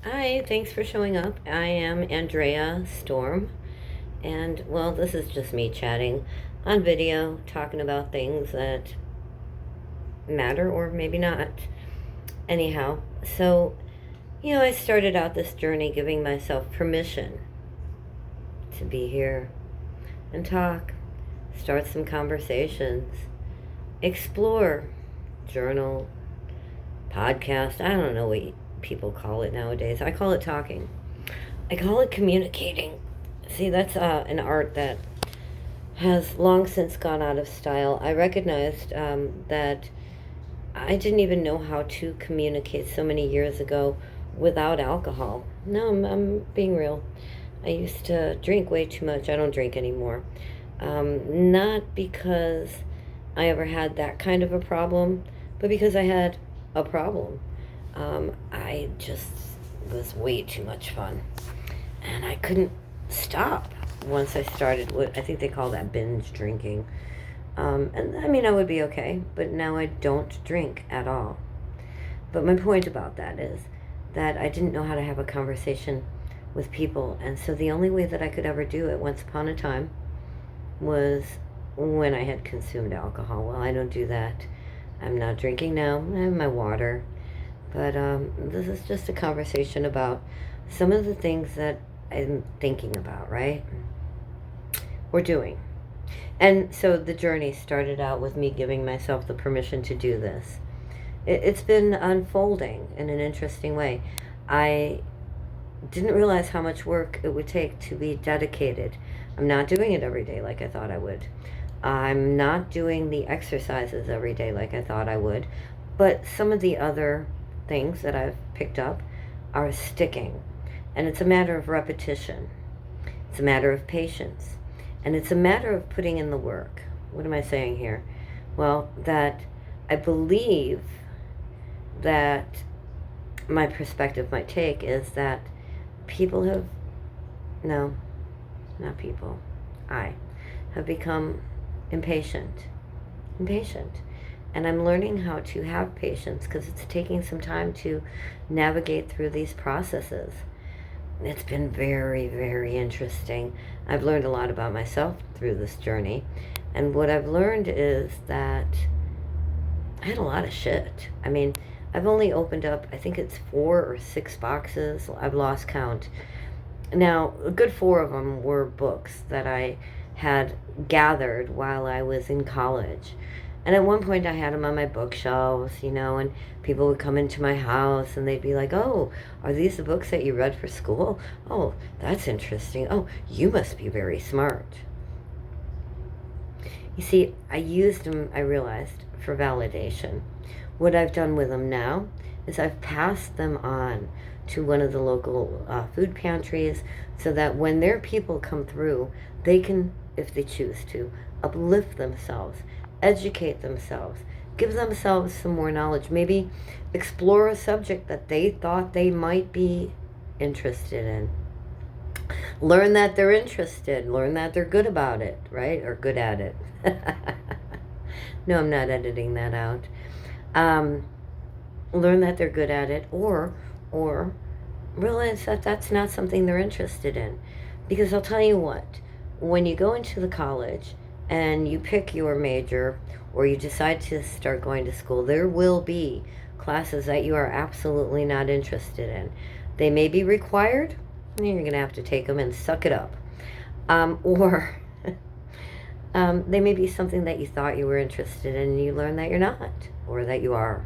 Hi, thanks for showing up. I am Andrea Storm, and well, this is just me chatting on video, talking about things that matter or maybe not. Anyhow, I started out this journey giving myself permission to be here and talk, start some conversations, explore, journal, podcast. I don't know what people call it nowadays. I call it talking. I call it communicating. See, that's an art that has long since gone out of style. I recognized that I didn't even know how to communicate so many years ago without alcohol. No, I'm being real. I used to drink way too much. I don't drink anymore. Not because I ever had that kind of a problem, but because I had a problem. I just was way too much fun. And I couldn't stop once I started what I think they call that binge drinking. And I mean, I would be okay, but now I don't drink at all. But my point about that is that I didn't know how to have a conversation with people, and so the only way that I could ever do it once upon a time was when I had consumed alcohol. Well, I don't do that. I'm not drinking now. I have my water. But this is just a conversation about some of the things that I'm thinking about, right? Or doing. And so the journey started out with me giving myself the permission to do this. It's been unfolding in an interesting way. I didn't realize how much work it would take to be dedicated. I'm not doing it every day like I thought I would. I'm not doing the exercises every day like I thought I would. But some of the other things that I've picked up are sticking. And it's a matter of repetition. It's a matter of patience. And it's a matter of putting in the work. What am I saying here? Well, that I believe that my perspective might take is that people have, no, not people, I have become impatient. Impatient. And I'm learning how to have patience because it's taking some time to navigate through these processes. It's been very, very interesting. I've learned a lot about myself through this journey. And what I've learned is that I had a lot of shit. I mean, I've only opened up, I think it's 4 or 6 boxes. I've lost count. Now, a good 4 of them were books that I had gathered while I was in college. And at one point I had them on my bookshelves, and people would come into my house and they'd be like, "Oh, are these the books that you read for school? Oh, that's interesting. Oh, you must be very smart." You see, I used them, I realized, for validation. What I've done with them now is I've passed them on to one of the local food pantries so that when their people come through, they can, if they choose to, uplift themselves, educate themselves, give themselves some more knowledge, maybe explore a subject that they thought they might be interested in. Learn that they're interested, learn that they're good about it, right? Or good at it. No, I'm not editing that out. Um, Learn that they're good at it, or realize that that's not something they're interested in. Because I'll tell you what, when you go into the college and you pick your major or you decide to start going to school, there will be classes that you are absolutely not interested in. They may be required, and you're going to have to take them and suck it up. Or they may be something that you thought you were interested in and you learn that you're not, or that you are.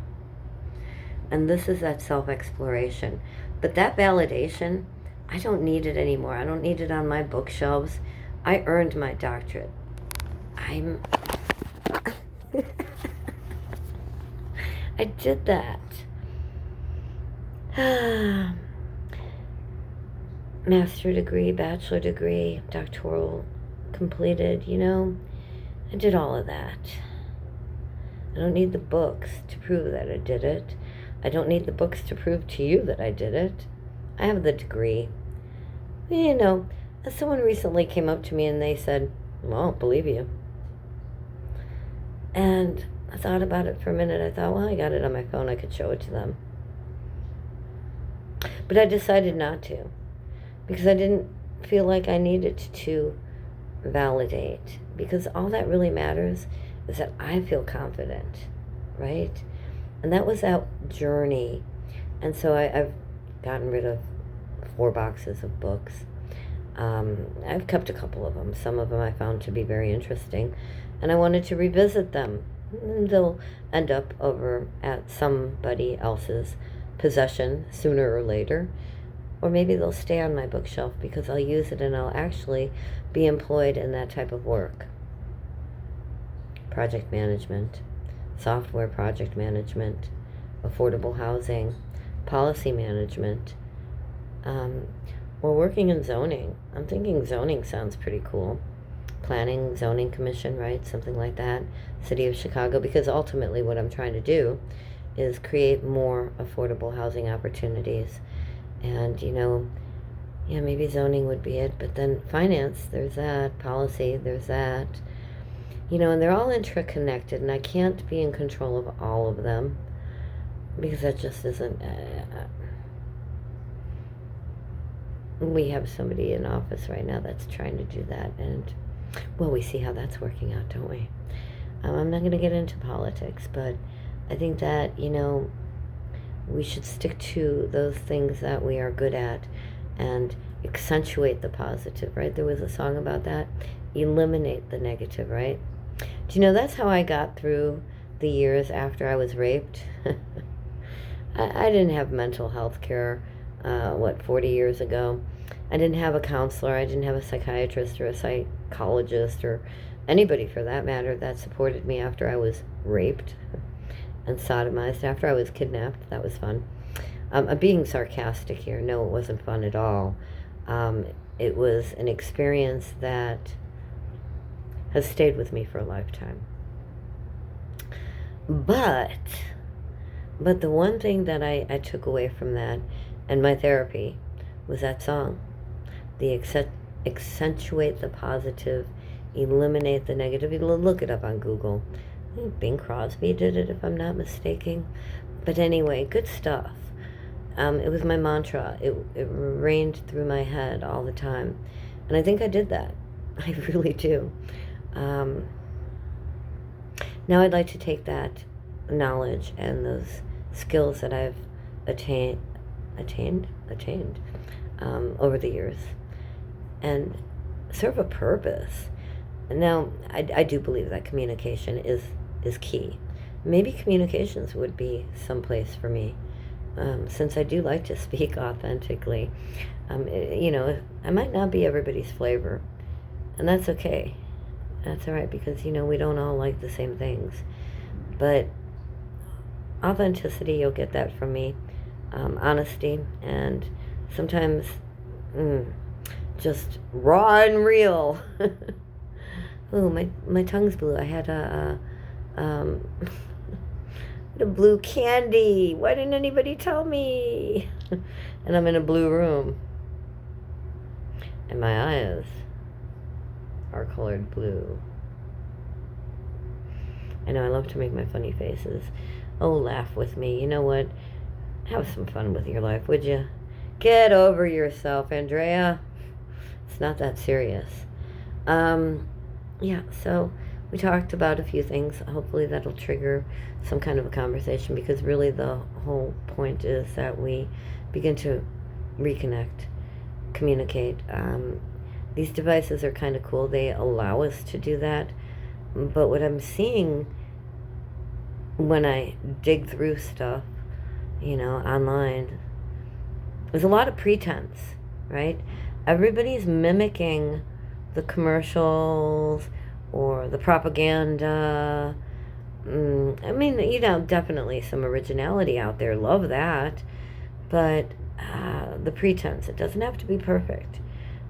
And this is that self-exploration. But that validation, I don't need it anymore. I don't need it on my bookshelves. I earned my doctorate. I'm... I did that. Master degree, bachelor degree, doctoral completed, I did all of that. I don't need the books to prove that I did it. I don't need the books to prove to you that I did it. I have the degree. Someone recently came up to me and they said, "Well, I don't believe you." And I thought about it for a minute. I thought, well, I got it on my phone. I could show it to them. But I decided not to because I didn't feel like I needed to validate, because all that really matters is that I feel confident, right? And that was that journey. And so I've gotten rid of 4 boxes of books. I've kept a couple of them. Some of them I found to be very interesting, and I wanted to revisit them. And they'll end up over at somebody else's possession sooner or later. Or maybe they'll stay on my bookshelf because I'll use it and I'll actually be employed in that type of work. Project management, software project management, affordable housing, policy management, or working in zoning. I'm thinking zoning sounds pretty cool. Planning, zoning commission, right? Something like that. City of Chicago, because ultimately what I'm trying to do is create more affordable housing opportunities. And, maybe zoning would be it, but then finance, there's that. Policy, there's that. And they're all interconnected, and I can't be in control of all of them because that just isn't... we have somebody in office right now that's trying to do that, and, well, we see how that's working out, don't we? I'm not going to get into politics, but I think that, we should stick to those things that we are good at and accentuate the positive, right? There was a song about that. Eliminate the negative, right? Do you know that's how I got through the years after I was raped? I didn't have mental health care, 40 years ago. I didn't have a counselor. I didn't have a psychiatrist or a psychologist or anybody for that matter that supported me after I was raped and sodomized, after I was kidnapped. That was fun. I'm being sarcastic here. No, it wasn't fun at all. It was an experience that has stayed with me for a lifetime. But the one thing that I took away from that and my therapy was that song. The accentuate the positive, eliminate the negative. You look it up on Google. I think Bing Crosby did it, if I'm not mistaken. But anyway, good stuff. It was my mantra. It rained through my head all the time. And I think I did that. I really do. Now I'd like to take that knowledge and those skills that I've attained over the years and serve a purpose. Now, I do believe that communication is key. Maybe communications would be someplace for me, since I do like to speak authentically. I might not be everybody's flavor, and that's okay. That's all right, because, we don't all like the same things. But authenticity, you'll get that from me. Honesty, and sometimes just raw and real. Oh, my tongue's blue. I had a blue candy. Why didn't anybody tell me? And I'm in a blue room. And my eyes are colored blue. I know I love to make my funny faces. Oh, laugh with me. You know what? Have some fun with your life, would you? Get over yourself, Andrea. It's not that serious. Yeah, so we talked about a few things. Hopefully that'll trigger some kind of a conversation, because really the whole point is that we begin to reconnect, communicate. These devices are kind of cool. They allow us to do that. But what I'm seeing when I dig through stuff, online, there's a lot of pretense, right? Everybody's mimicking the commercials or the propaganda. Definitely some originality out there. Love that. But the pretense, it doesn't have to be perfect,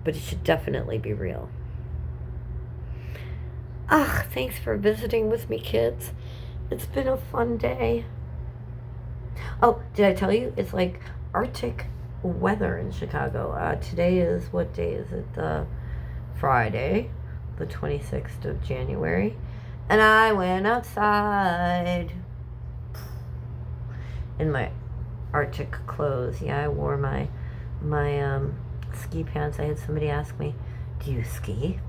but it should definitely be real. Thanks for visiting with me, kids. It's been a fun day. Oh, did I tell you? It's like Arctic weather in Chicago. Today is, what day is it? Friday, the 26th of January. And I went outside in my Arctic clothes. Yeah, I wore my ski pants. I had somebody ask me, "Do you ski?"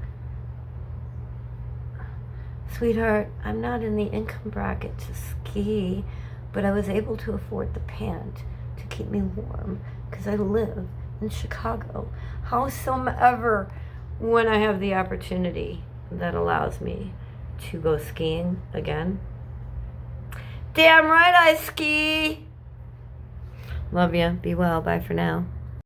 Sweetheart, I'm not in the income bracket to ski, but I was able to afford the pant to keep me warm because I live in Chicago. Howsoever, when I have the opportunity that allows me to go skiing again, damn right I ski. Love ya. Be well. Bye for now.